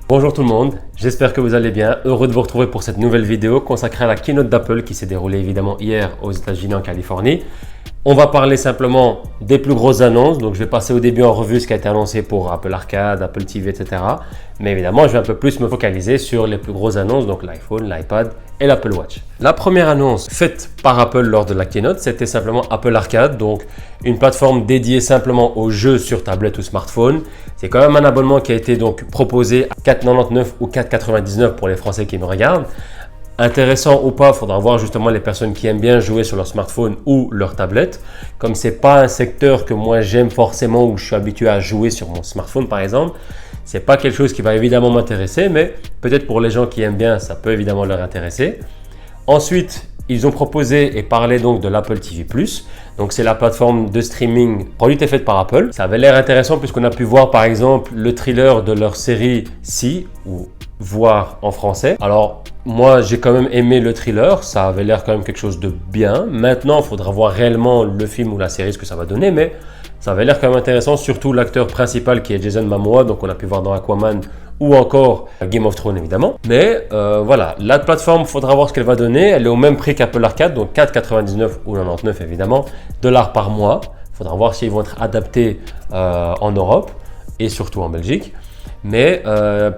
Bonjour tout le monde, j'espère que vous allez bien. Heureux de vous retrouver pour cette nouvelle vidéo consacrée à la keynote d'Apple qui s'est déroulée évidemment hier aux États-Unis en Californie. On va parler simplement des plus grosses annonces, donc je vais passer au début en revue ce qui a été annoncé pour Apple Arcade, Apple TV, etc. Mais évidemment, je vais un peu plus me focaliser sur les plus grosses annonces, donc l'iPhone, l'iPad et l'Apple Watch. La première annonce faite par Apple lors de la keynote, c'était simplement Apple Arcade, donc une plateforme dédiée simplement aux jeux sur tablette ou smartphone. C'est quand même un abonnement qui a été donc proposé à 4,99 ou 4,99 pour les Français qui me regardent. Intéressant ou pas, il faudra voir justement les personnes qui aiment bien jouer sur leur smartphone ou leur tablette. Comme ce n'est pas un secteur que moi j'aime forcément ou je suis habitué à jouer sur mon smartphone par exemple, c'est pas quelque chose qui va évidemment m'intéresser, mais peut-être pour les gens qui aiment bien, ça peut évidemment leur intéresser. Ensuite, ils ont proposé et parlé donc de l'Apple TV+. Donc c'est la plateforme de streaming produite et faite par Apple. Ça avait l'air intéressant puisqu'on a pu voir par exemple le thriller de leur série Si ou Voir en français. Alors moi j'ai quand même aimé le thriller, ça avait l'air quand même quelque chose de bien. Maintenant il faudra voir réellement le film ou la série ce que ça va donner, mais ça avait l'air quand même intéressant, surtout l'acteur principal qui est Jason Momoa, donc on a pu voir dans Aquaman ou encore Game of Thrones évidemment. Mais voilà, la plateforme, il faudra voir ce qu'elle va donner. Elle est au même prix qu'Apple Arcade, donc 4,99 ou 99 évidemment, dollars par mois. Il faudra voir s'ils vont être adaptés en Europe et surtout en Belgique. Mais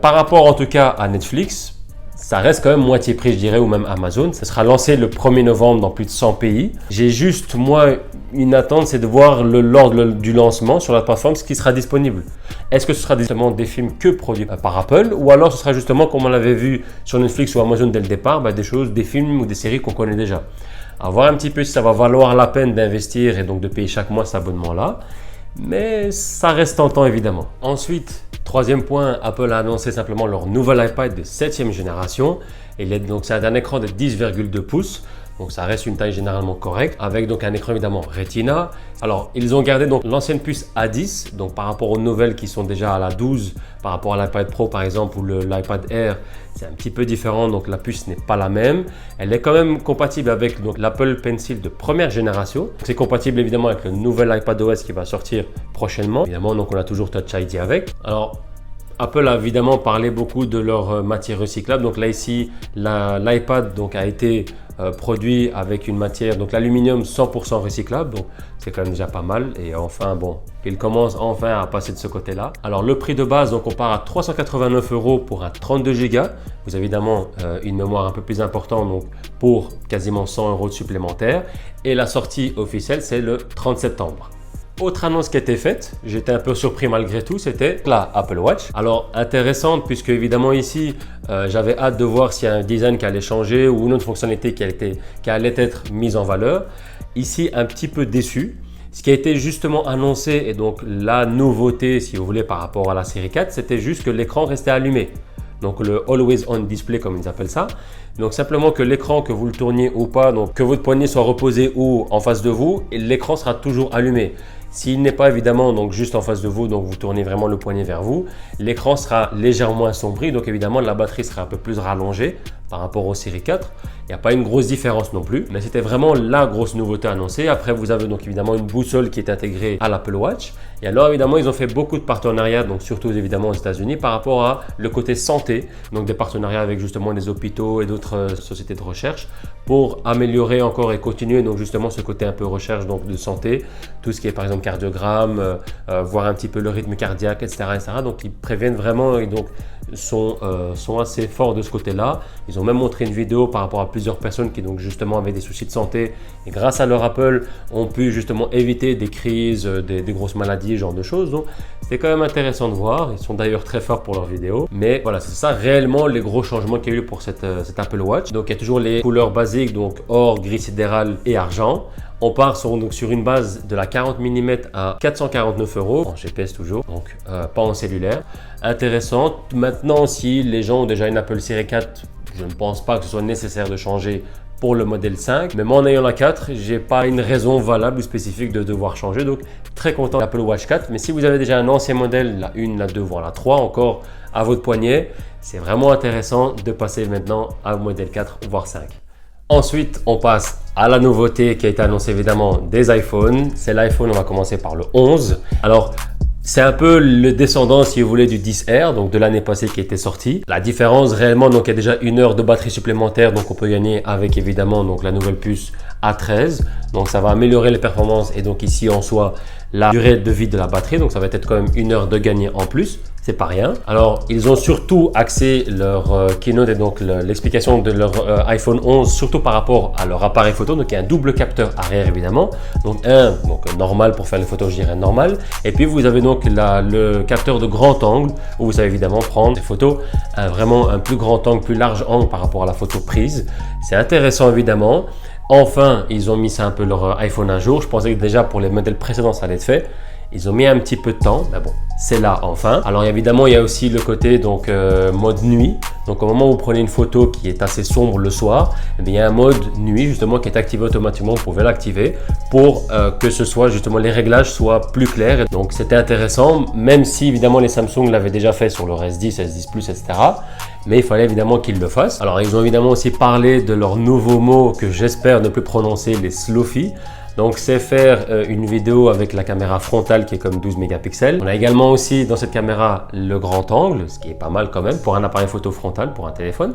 par rapport en tout cas à Netflix, ça reste quand même moitié prix je dirais, ou même Amazon. Ça sera lancé le 1er novembre dans plus de 100 pays. J'ai juste moi une attente, c'est de voir lors du lancement sur la plateforme ce qui sera disponible. Est-ce que ce sera justement des films que produits par Apple, ou alors ce sera justement comme on l'avait vu sur Netflix ou Amazon dès le départ, des films ou des séries qu'on connaît déjà. À voir un petit peu si ça va valoir la peine d'investir et donc de payer chaque mois cet abonnement-là. Mais ça reste tentant évidemment. Ensuite, troisième point, Apple a annoncé simplement leur nouvel iPad de 7e génération. Donc c'est un écran de 10,2 pouces. Donc ça reste une taille généralement correcte avec donc un écran évidemment Retina. Alors ils ont gardé donc l'ancienne puce A10, donc par rapport aux nouvelles qui sont déjà à la 12, par rapport à l'iPad Pro par exemple ou l'iPad Air, c'est un petit peu différent, donc la puce n'est pas la même. Elle est quand même compatible avec donc l'Apple Pencil de première génération. C'est compatible évidemment avec le nouvel iPadOS qui va sortir prochainement. Évidemment donc on a toujours Touch ID avec. Alors Apple a évidemment parlé beaucoup de leur matière recyclable. Donc là ici, l'iPad donc a été produit avec une matière, donc l'aluminium 100% recyclable. Donc c'est quand même déjà pas mal. Et enfin bon, il commence enfin à passer de ce côté-là. Alors le prix de base, donc on part à 389 € pour un 32 Go. Vous avez évidemment une mémoire un peu plus importante donc pour quasiment 100 € de supplémentaires. Et la sortie officielle, c'est le 30 septembre. Autre annonce qui a été faite, j'étais un peu surpris malgré tout, c'était la Apple Watch. Alors intéressante puisque évidemment ici, j'avais hâte de voir s'il y a un design qui allait changer ou une autre fonctionnalité qui allait être mise en valeur. Ici, un petit peu déçu. Ce qui a été justement annoncé et donc la nouveauté, si vous voulez, par rapport à la série 4, c'était juste que l'écran restait allumé. Donc le Always On Display comme ils appellent ça. Donc simplement que l'écran, que vous le tourniez ou pas, donc que votre poignet soit reposé ou en face de vous, et l'écran sera toujours allumé. S'il n'est pas évidemment donc juste en face de vous, donc vous tournez vraiment le poignet vers vous, l'écran sera légèrement assombri, donc évidemment la batterie sera un peu plus rallongée par rapport au série 4. Il n'y a pas une grosse différence non plus, mais c'était vraiment la grosse nouveauté annoncée. Après, vous avez donc évidemment une boussole qui est intégrée à l'Apple Watch. Et alors évidemment, ils ont fait beaucoup de partenariats, donc surtout évidemment aux États-Unis, par rapport à le côté santé, donc des partenariats avec justement des hôpitaux et d'autres sociétés de recherche pour améliorer encore et continuer donc justement ce côté un peu recherche donc de santé, tout ce qui est par exemple cardiogramme, voir un petit peu le rythme cardiaque, etc., etc. Donc ils préviennent vraiment et donc sont assez forts de ce côté-là. Ils ont même montré une vidéo par rapport à plusieurs personnes qui donc justement avaient des soucis de santé et grâce à leur Apple ont pu justement éviter des crises, des grosses maladies, ce genre de choses. Donc c'était quand même intéressant de voir. Ils sont d'ailleurs très forts pour leurs vidéos. Mais voilà, c'est ça réellement les gros changements qu'il y a eu pour cette Apple Watch. Donc il y a toujours les couleurs basiques, donc or, gris sidéral et argent. On part donc sur une base de la 40 mm à 449 € en GPS toujours, donc pas en cellulaire. Intéressante. Maintenant, si les gens ont déjà une Apple Série 4, je ne pense pas que ce soit nécessaire de changer pour le modèle 5. Mais moi, en ayant la 4, j'ai pas une raison valable ou spécifique de devoir changer. Donc, très content de l'Apple Watch 4. Mais si vous avez déjà un ancien modèle, la 1, la 2, voire la 3 encore à votre poignet, c'est vraiment intéressant de passer maintenant à modèle 4, voire 5. Ensuite, on passe à la nouveauté qui a été annoncée évidemment des iPhones. C'est l'iPhone, on va commencer par le 11. Alors, C'est un peu le descendant, si vous voulez, du 10R, donc de l'année passée qui était sorti. La différence réellement, donc il y a déjà 1 heure de batterie supplémentaire, donc on peut gagner avec évidemment donc la nouvelle puce A13. Donc ça va améliorer les performances et donc ici en soi la durée de vie de la batterie. Donc ça va être quand même 1 heure de gagner en plus. C'est pas rien. Alors, ils ont surtout axé leur keynote et donc l'explication de leur iPhone 11, surtout par rapport à leur appareil photo. Donc, il y a un double capteur arrière évidemment. Donc, normal pour faire les photos, je dirais normal. Et puis, vous avez donc le capteur de grand angle où vous savez évidemment prendre des photos vraiment un plus grand angle, plus large angle par rapport à la photo prise. C'est intéressant évidemment. Enfin, ils ont mis ça un peu leur iPhone à jour. Je pensais que déjà pour les modèles précédents, ça allait être fait. Ils ont mis un petit peu de temps, mais bon, c'est là enfin. Alors évidemment, il y a aussi le côté donc mode nuit. Donc au moment où vous prenez une photo qui est assez sombre le soir, eh bien, il y a un mode nuit justement qui est activé automatiquement. Vous pouvez l'activer pour que ce soit justement les réglages soient plus clairs. Donc c'était intéressant, même si évidemment les Samsung l'avaient déjà fait sur leur S10, S10 Plus, etc. Mais il fallait évidemment qu'ils le fassent. Alors ils ont évidemment aussi parlé de leur nouveau mot que j'espère ne plus prononcer, les Slofi. Donc c'est faire une vidéo avec la caméra frontale qui est comme 12 mégapixels. On a également aussi dans cette caméra le grand angle, ce qui est pas mal quand même pour un appareil photo frontal, pour un téléphone.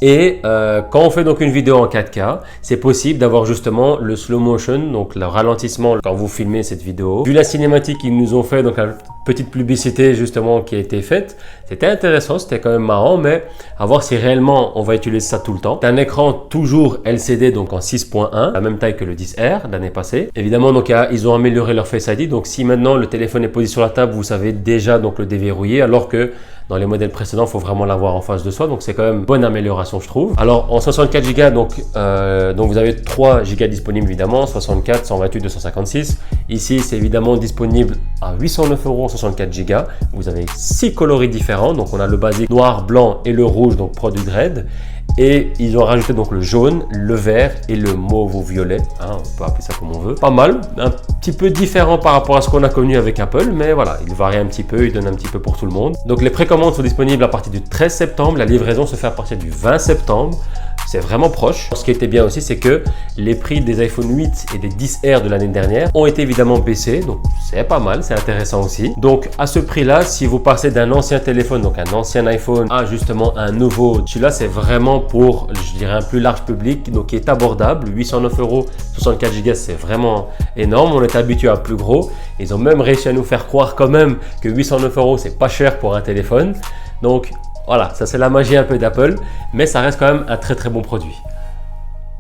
Et quand on fait donc une vidéo en 4K, c'est possible d'avoir justement le slow motion, donc le ralentissement quand vous filmez cette vidéo. Vu la cinématique qu'ils nous ont fait, donc la petite publicité justement qui a été faite, c'était intéressant, c'était quand même marrant, mais à voir si réellement on va utiliser ça tout le temps. C'est un écran toujours LCD, donc en 6.1, la même taille que le 10R l'année passée. Évidemment, donc ils ont amélioré leur Face ID, donc si maintenant le téléphone est posé sur la table, vous savez déjà donc le déverrouiller, alors que dans les modèles précédents, il faut vraiment l'avoir en face de soi. Donc, c'est quand même une bonne amélioration, je trouve. Alors, en 64 Go, donc vous avez 3 Go disponibles, évidemment. 64, 128, 256. Ici, c'est évidemment disponible à 809 € en 64 Go. Vous avez 6 coloris différents. Donc, on a le basique noir, blanc et le rouge, donc Product Red. Et ils ont rajouté donc le jaune, le vert et le mauve ou violet. Hein, on peut appeler ça comme on veut. Pas mal, un petit peu différent par rapport à ce qu'on a connu avec Apple, mais voilà, il varie un petit peu, il donne un petit peu pour tout le monde. Donc les précommandes sont disponibles à partir du 13 septembre, la livraison se fait à partir du 20 septembre. C'est vraiment proche. Ce qui était bien aussi, c'est que les prix des iPhone 8 et des 10R de l'année dernière ont été évidemment baissés. Donc, c'est pas mal, c'est intéressant aussi. Donc, à ce prix-là, si vous passez d'un ancien téléphone, donc un ancien iPhone, à justement un nouveau, celui-là, c'est vraiment pour, je dirais, un plus large public, donc qui est abordable. 809 €, 64 Go, c'est vraiment énorme. On est habitué à plus gros. Ils ont même réussi à nous faire croire quand même que 809 €, c'est pas cher pour un téléphone. Donc, voilà, ça c'est la magie un peu d'Apple, mais ça reste quand même un très très bon produit.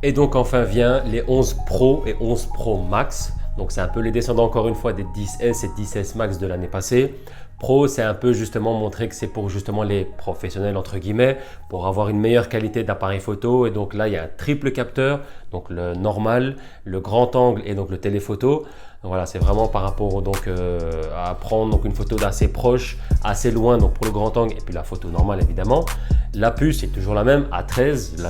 Et donc enfin vient les 11 Pro et 11 Pro Max. Donc c'est un peu les descendants encore une fois des 10S et 10S Max de l'année passée. Pro, c'est un peu justement montrer que c'est pour justement les professionnels entre guillemets, pour avoir une meilleure qualité d'appareil photo. Et donc là, il y a un triple capteur, donc le normal, le grand angle et donc le téléphoto. Donc voilà, c'est vraiment par rapport donc, à prendre donc, une photo d'assez proche, assez loin donc pour le grand angle et puis la photo normale évidemment. La puce est toujours la même, A13,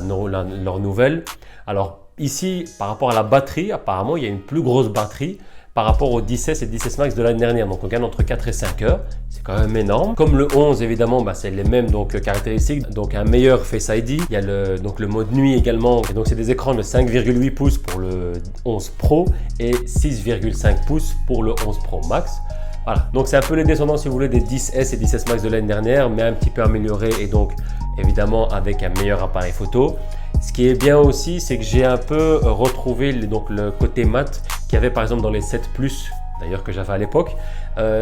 leur nouvelle. Alors ici, par rapport à la batterie, apparemment, il y a une plus grosse batterie par rapport aux 10S et 10S Max de l'année dernière. Donc on gagne entre 4 et 5 heures. C'est quand même énorme. Comme le 11, évidemment, c'est les mêmes donc, caractéristiques. Donc un meilleur Face ID. Il y a le mode nuit également. Et donc c'est des écrans de 5,8 pouces pour le 11 Pro et 6,5 pouces pour le 11 Pro Max. Voilà, donc c'est un peu les descendants si vous voulez des 10S et 10S Max de l'année dernière, mais un petit peu amélioré et donc évidemment avec un meilleur appareil photo. Ce qui est bien aussi, c'est que j'ai un peu retrouvé donc, le côté mat qu'il y avait par exemple dans les 7 Plus, d'ailleurs que j'avais à l'époque.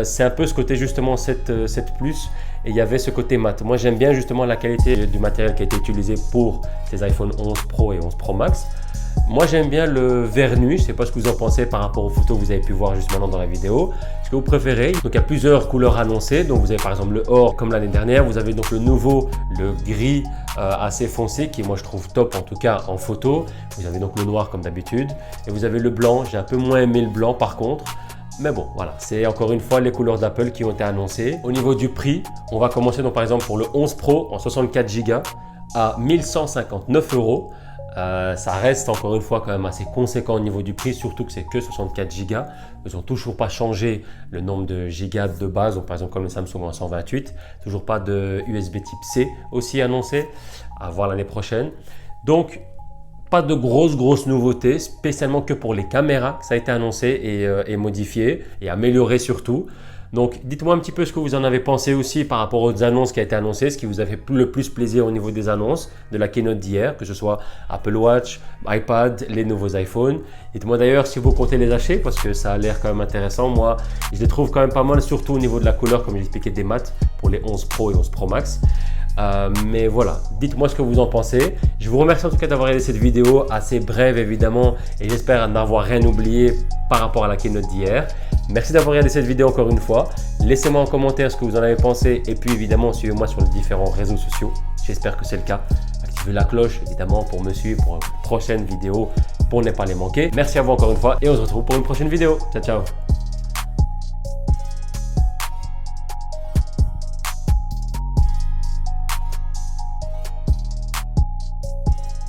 C'est un peu ce côté justement 7 Plus et il y avait ce côté mat. Moi j'aime bien justement la qualité du matériel qui a été utilisé pour ces iPhone 11 Pro et 11 Pro Max. Moi j'aime bien le vert nuit, je ne sais pas ce que vous en pensez par rapport aux photos que vous avez pu voir juste maintenant dans la vidéo. Ce que vous préférez, donc il y a plusieurs couleurs annoncées, donc vous avez par exemple le or comme l'année dernière, vous avez donc le nouveau, le gris assez foncé qui moi je trouve top en tout cas en photo. Vous avez donc le noir comme d'habitude et vous avez le blanc, j'ai un peu moins aimé le blanc par contre. Mais bon, voilà, c'est encore une fois les couleurs d'Apple qui ont été annoncées. Au niveau du prix, on va commencer donc par exemple pour le 11 Pro en 64 Go à 1159 €. Ça reste encore une fois quand même assez conséquent au niveau du prix, surtout que c'est que 64 Go. Ils n'ont toujours pas changé le nombre de gigas de base, donc par exemple comme le Samsung en 128. Toujours pas de USB type C aussi annoncé, à voir l'année prochaine. Donc pas de grosses nouveautés, spécialement que pour les caméras, ça a été annoncé et modifié et amélioré surtout. Donc dites-moi un petit peu ce que vous en avez pensé aussi par rapport aux annonces qui a été annoncées, ce qui vous a fait le plus plaisir au niveau des annonces de la keynote d'hier, que ce soit Apple Watch, iPad, les nouveaux iPhones. Dites-moi d'ailleurs si vous comptez les acheter parce que ça a l'air quand même intéressant. Moi, je les trouve quand même pas mal, surtout au niveau de la couleur, comme j'expliquais, des maths pour les 11 Pro et 11 Pro Max. Mais voilà, dites-moi ce que vous en pensez. Je vous remercie en tout cas d'avoir regardé cette vidéo assez brève évidemment et j'espère n'avoir rien oublié par rapport à la keynote d'hier. Merci d'avoir regardé cette vidéo encore une fois. Laissez-moi en commentaire ce que vous en avez pensé et puis évidemment suivez-moi sur les différents réseaux sociaux. J'espère que c'est le cas. Activez la cloche évidemment pour me suivre pour une prochaine vidéo pour ne pas les manquer. Merci à vous encore une fois et on se retrouve pour une prochaine vidéo. Ciao ciao.